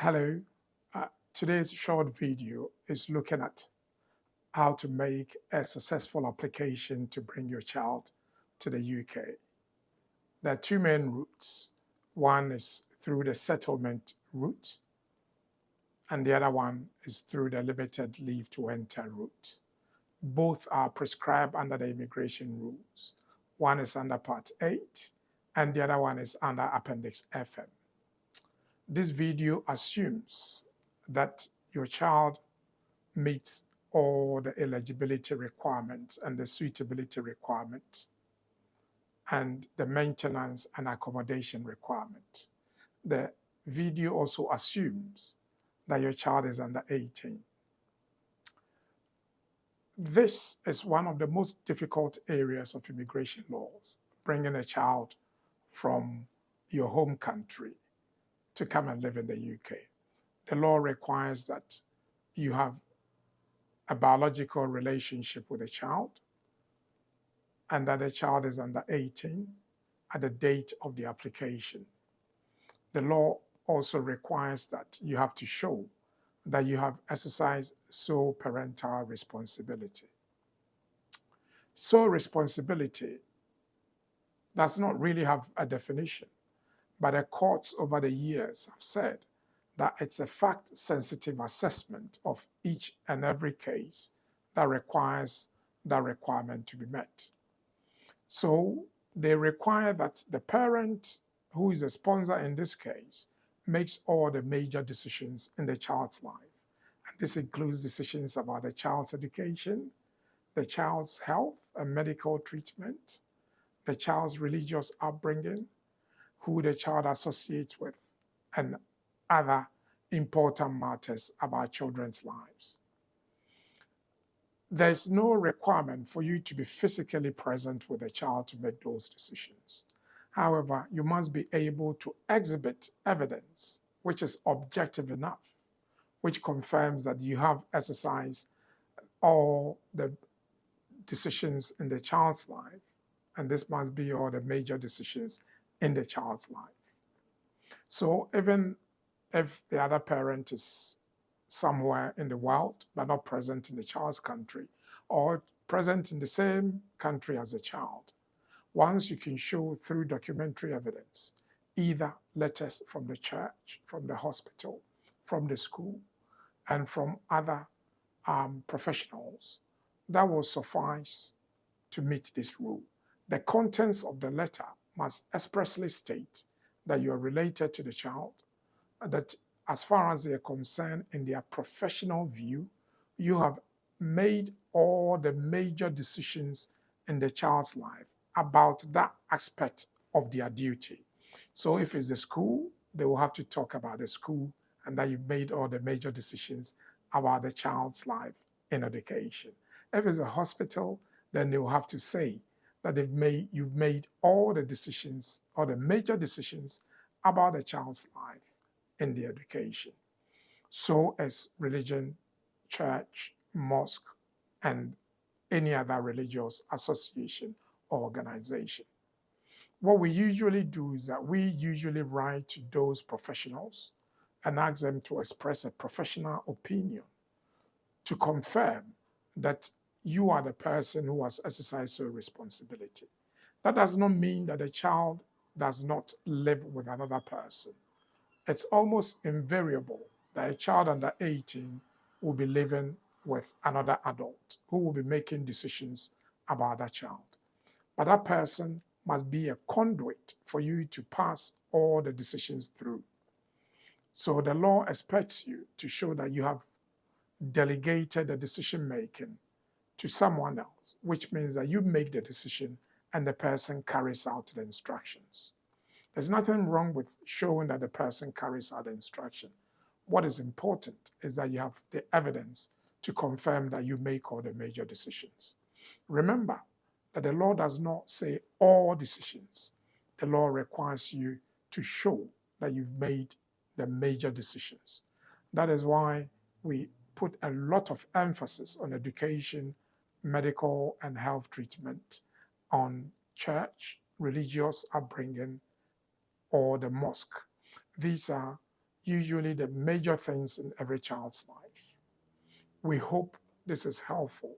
Hello. Today's short video is looking at how to make a successful application to bring your child to the UK. There are two main routes. One is through the settlement route, and the other one is through the limited leave to enter route. Both are prescribed under the immigration rules. One is under Part 8, and the other one is under Appendix FM. This video assumes that your child meets all the eligibility requirements and the suitability requirements and the maintenance and accommodation requirement. The video also assumes that your child is under 18. This is one of the most difficult areas of immigration laws, bringing a child from your home country to come and live in the UK. The law requires that you have a biological relationship with a child and that the child is under 18 at the date of the application. The law also requires that you have to show that you have exercised sole parental responsibility. Sole responsibility does not really have a definition, but the courts over the years have said that it's a fact-sensitive assessment of each and every case that requires that requirement to be met. So they require that the parent, who is a sponsor in this case, makes all the major decisions in the child's life. And this includes decisions about the child's education, the child's health and medical treatment, the child's religious upbringing, who the child associates with, and other important matters about children's lives. There's no requirement for you to be physically present with the child to make those decisions. However, you must be able to exhibit evidence which is objective enough, which confirms that you have exercised all the decisions in the child's life, and this must be all the major decisions in the child's life. So even if the other parent is somewhere in the world but not present in the child's country or present in the same country as the child, once you can show through documentary evidence, either letters from the church, from the hospital, from the school, and from other professionals, that will suffice to meet this rule. The contents of the letter must expressly state that you are related to the child, that as far as they are concerned in their professional view, you have made all the major decisions in the child's life about that aspect of their duty. So if it's the school, they will have to talk about the school and that you've made all the major decisions about the child's life in education. If it's a hospital, then they will have to say that you've made all the decisions, or the major decisions about the child's life in the education. So as religion, church, mosque, and any other religious association or organization. What we usually do is that we usually write to those professionals and ask them to express a professional opinion to confirm that you are the person who has exercised your responsibility. That does not mean that the child does not live with another person. It's almost invariable that a child under 18 will be living with another adult who will be making decisions about that child. But that person must be a conduit for you to pass all the decisions through. So the law expects you to show that you have delegated the decision making to someone else, which means that you make the decision and the person carries out the instructions. There's nothing wrong with showing that the person carries out the instruction. What is important is that you have the evidence to confirm that you make all the major decisions. Remember that the law does not say all decisions. The law requires you to show that you've made the major decisions. That is why we put a lot of emphasis on education, medical and health treatment, on church, religious upbringing, or the mosque. These are usually the major things in every child's life. We hope this is helpful